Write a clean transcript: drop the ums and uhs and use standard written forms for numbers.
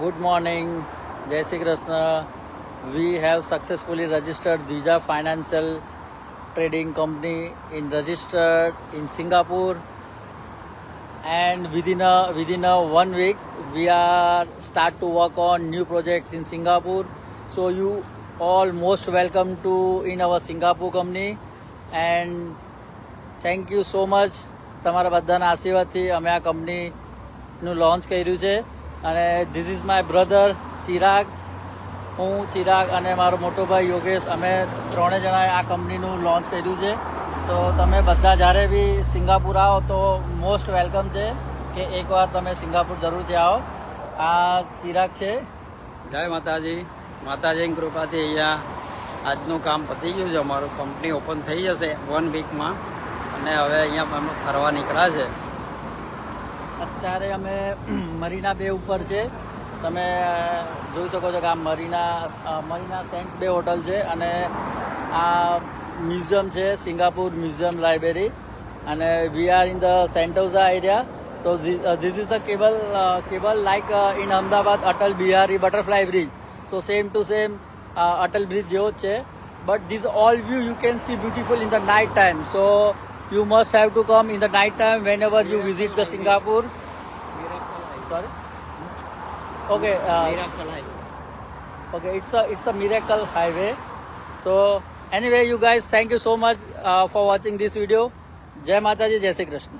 Good morning, Jai Shri Krishna. We have successfully registered Dvija Financial Trading Company registered in Singapore, and within a 1 week we are start to work on new projects in Singapore. So you all most welcome to in our Singapore company, and thank you so much. તમારા બધાના આશીર્વાદથી અમે આ કંપનીનું launch કર્યું છે. અને this is my brother Chirag, હું ચિરાગ અને મારો મોટો ભાઈ યોગેશ, અમે ત્રણે જણાએ આ કંપનીનું લોન્ચ કર્યું છે. તો તમે બધા જ્યારે બી સિંગાપુર આવો તો મોસ્ટ વેલકમ છે કે એકવાર તમે સિંગાપુર જરૂરથી આવો. આ ચિરાગ છે. જય માતાજી. માતાજીની કૃપાથી અહીંયા આજનું કામ પતી ગયું છે. અમારું કંપની ઓપન થઈ જશે 1 વીકમાં, અને હવે અહીંયા અમે ફરવા નીકળ્યા છે. અત્યારે અમે મરીના બે ઉપર છે. તમે જોઈ શકો છો કે આ મરીના સેન્ટ્સ બે હોટલ છે, અને આ મ્યુઝિયમ છે, સિંગાપુર મ્યુઝિયમ લાઇબ્રેરી, અને we are in the Sentosa area. So this is the cable like in Ahmedabad Atal Bihari butterfly bridge. So same to same Atal bridge જેવો જ છે, but this all view you can see beautiful in the night time. So you must have to come in the night time whenever you visit the Singapore. Sorry? Okay. Okay, it's a miracle highway. So anyway, you guys, thank you so much for watching this video. Jai Mataji, Jai Shri Krishna.